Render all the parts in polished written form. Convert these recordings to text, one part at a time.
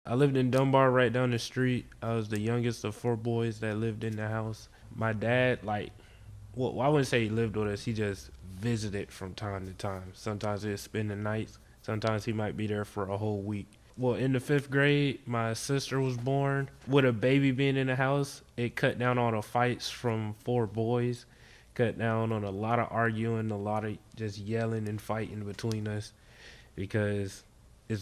I lived in Dunbar right down the street. I was the youngest of four boys that lived in the house. My dad, well, I wouldn't say he lived with us. He just visited from time to time. Sometimes he'd spend the nights. Sometimes he might be there for a whole week. Well, in the fifth grade, my sister was born. With a baby being in the house, it cut down on the fights from four boys. Cut down on a lot of arguing, a lot of just yelling and fighting between us because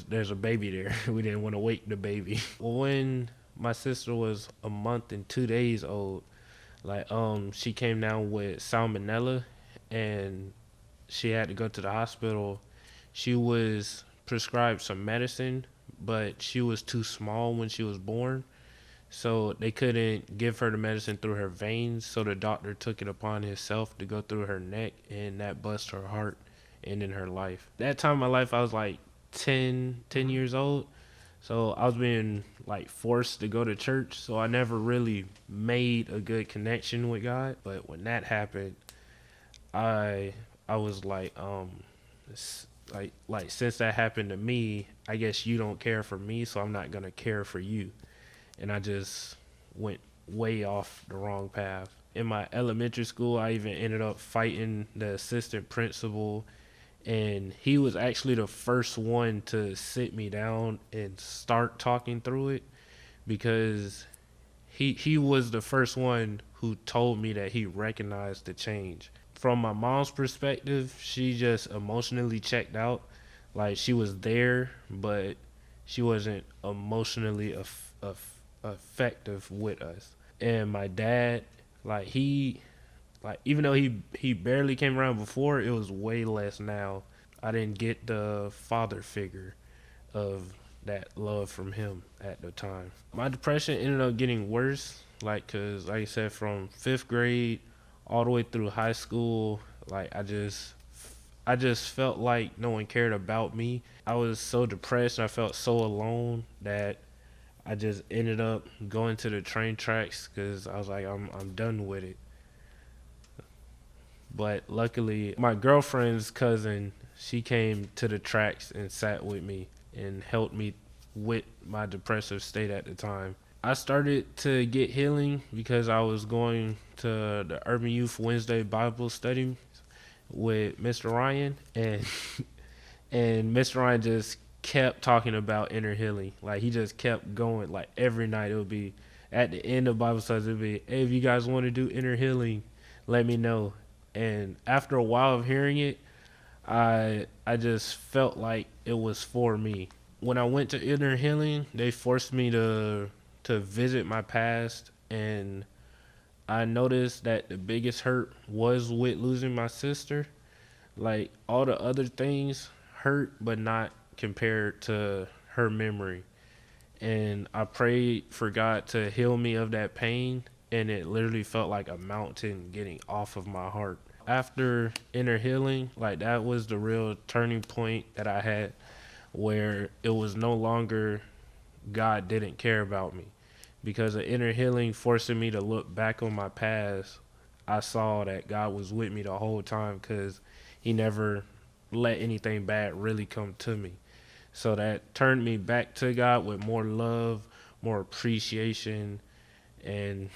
there's a baby there. We didn't want to wake the baby. Well, when my sister was a month and 2 days old, she came down with salmonella, and she had to go to the hospital. She was prescribed some medicine, but she was too small when she was born, so they couldn't give her the medicine through her veins. So the doctor took it upon himself to go through her neck, and that bust her heart, ending her life. That time in my life, I was like 10 years old. So I was being like forced to go to church. So I never really made a good connection with God. But when that happened, I was like, since that happened to me, I guess you don't care for me, so I'm not gonna care for you. And I just went way off the wrong path. In my elementary school, I even ended up fighting the assistant principal, and he was actually the first one to sit me down and start talking through it because he was the first one who told me that he recognized the change. From my mom's perspective, she just emotionally checked out. Like, she was there, but she wasn't emotionally effective with us. And my dad, like he even though he barely came around before, it was way less now. I didn't get the father figure of that love from him at the time. My depression ended up getting worse, cause like I said, from fifth grade all the way through high school, I just felt like no one cared about me. I was so depressed and I felt so alone that I just ended up going to the train tracks because I was like, I'm done with it. But luckily, my girlfriend's cousin, she came to the tracks and sat with me and helped me with my depressive state at the time. I started to get healing because I was going to the Urban Youth Wednesday Bible study with Mr. Ryan, and and Mr. Ryan just kept talking about inner healing. Like, he just kept going. Like, every night it would be at the end of Bible studies, it would be, hey, if you guys want to do inner healing, let me know. And after a while of hearing it, I just felt like it was for me. When I went to inner healing, they forced me to visit my past, and I noticed that the biggest hurt was with losing my sister. Like, all the other things hurt, but not compared to her memory. And I prayed for God to heal me of that pain, and it literally felt like a mountain getting off of my heart. After inner healing, like, that was the real turning point that I had, where it was no longer God didn't care about me. Because of inner healing forcing me to look back on my past, I saw that God was with me the whole time because He never let anything bad really come to me. So that turned me back to God with more love, more appreciation, and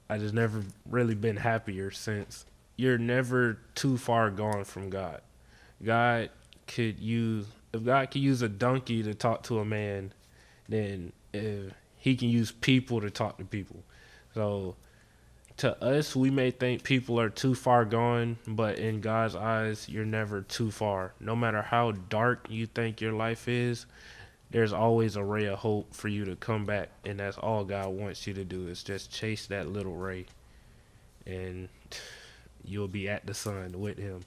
I just never really been happier since. You're never too far gone from God. God could use If God could use a donkey to talk to a man, then He can use people to talk to people. So to us, we may think people are too far gone, but in God's eyes, you're never too far. No matter how dark you think your life is, there's always a ray of hope for you to come back, and that's all God wants you to do is just chase that little ray, and you'll be at the sun with Him.